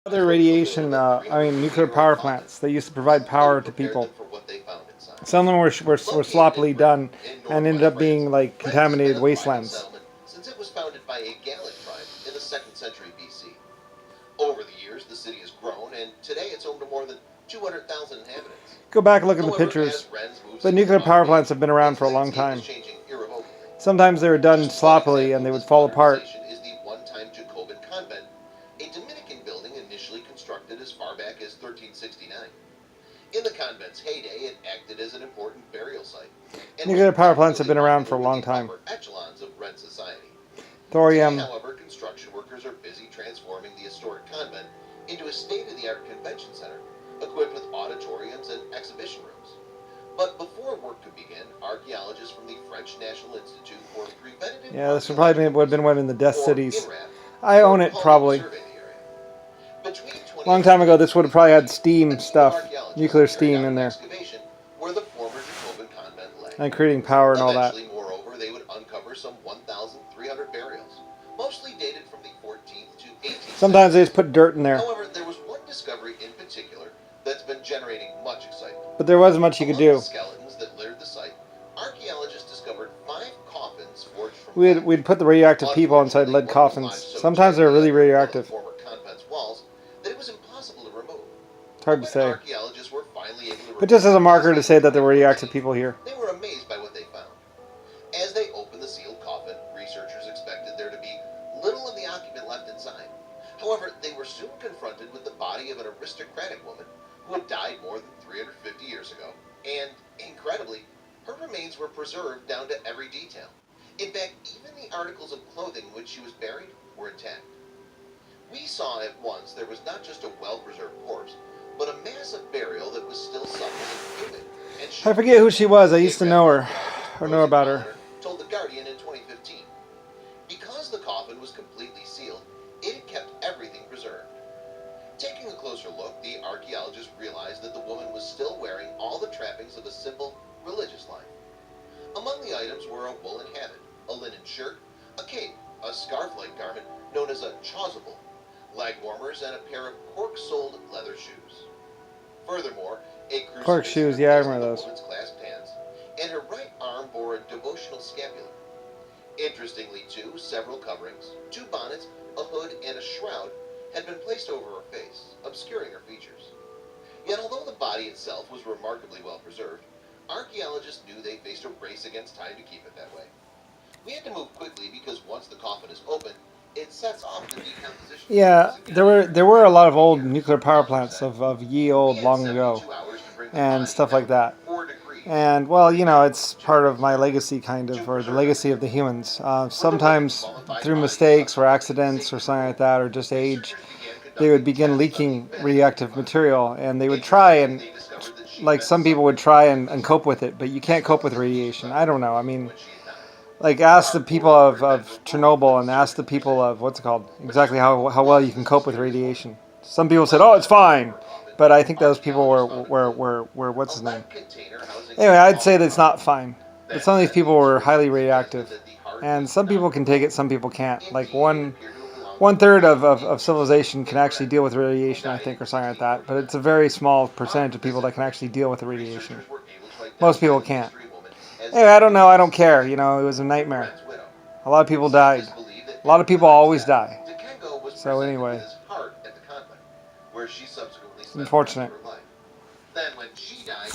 Other radiation, nuclear power plants. They used to provide power to people. Some of them were sloppily done and ended up being like contaminated wastelands. Since it was founded by a Gallic tribe in the 2nd century BC. Over the years, the city has grown, and today it's home to more than 200,000 inhabitants. Go back and look at the pictures. But nuclear power plants have been around for a long time. Sometimes they were done sloppily and they would fall apart. Is the one-time Jacobin convent, a Dominican building initially constructed as far back as 1369. In the convent's heyday, it acted as an important burial site. Nuclear power plants have been around for a long time. Echelons of Red society. Thorium. Today, however, construction workers are busy transforming the historic convent into a state-of-the-art convention center, equipped with auditoriums and exhibition rooms. But before work could begin, archaeologists from the French National Institute for Preventative... Yeah, this would probably would have been one of the death cities. I own it, probably. A long time ago, this would have probably had steam stuff, nuclear steam in there. And creating power and all that. Moreover, they would uncover some 1,300 burials, mostly dated from the 14th to 18th. Sometimes they just put dirt in there. However, there was one discovery in particular that's been generating much excitement. But there wasn't much you could do. The skeletons that littered the site, archaeologists discovered 5 coffins forged from We'd put the radioactive people inside lead coffins. Sometimes they're really radioactive. Former convent's walls that it was impossible to remove. It's hard to say. Archaeologists were finally able to but just as a marker to say that there were radioactive people here. They were amazed by what they found. As they opened the sealed coffin, researchers expected there to be little of the occupant left inside. However, they were soon confronted with the body of an aristocratic woman who had died more than 350 years ago. And, incredibly, her remains were preserved down to every detail. In fact, even the articles of clothing in which she was buried were intact. We saw at once there was not just a well-preserved corpse, but a massive burial that was still supple and humid. I forget who she was. I used to know her, or know about her. Told The Guardian in 2015. Because the coffin was completely sealed, it had kept everything preserved. Taking a closer look, the archaeologists realized that the woman was still wearing all the trappings of a simple religious life. Among the items were a woolen habit, a linen shirt, a cape, a scarf-like garment known as a chasuble, leg warmers, and a pair of cork-soled leather shoes. Furthermore, a crucifix cork shoes, yeah, I remember those. Woman's clasped hands, and her right arm bore a devotional scapular. Interestingly, too, several coverings, 2 bonnets, a hood, and a shroud had been placed over her face, obscuring her features. Yet although the body itself was remarkably well preserved, archaeologists knew they faced a race against time to keep it that way. We had to move quickly because once the coffin is open, it sets off the decomposition. Yeah, there were a lot of old nuclear power plants of ye old long ago, and stuff like that. And well, you know, it's part of my legacy, kind of, or the legacy of the humans. Sometimes through mistakes or accidents or something like that, or just age, they would begin leaking radioactive material, and they would try and, like some people would try and cope with it, but you can't cope with radiation. I don't know. I mean, like ask the people of Chernobyl and ask the people of, what's it called, exactly how well you can cope with radiation. Some people said, oh, it's fine. But I think those people were what's his name? Anyway, I'd say that it's not fine. But some of these people were highly radioactive. And some people can take it, some people can't. Like one third of civilization can actually deal with radiation, I think, or something like that. But it's a very small percentage of people that can actually deal with the radiation. Most people can't. Anyway, I don't know, I don't care. You know, it was a nightmare. A lot of people died. A lot of people always die. So anyway, where she subsequently unfortunate. Then when she died,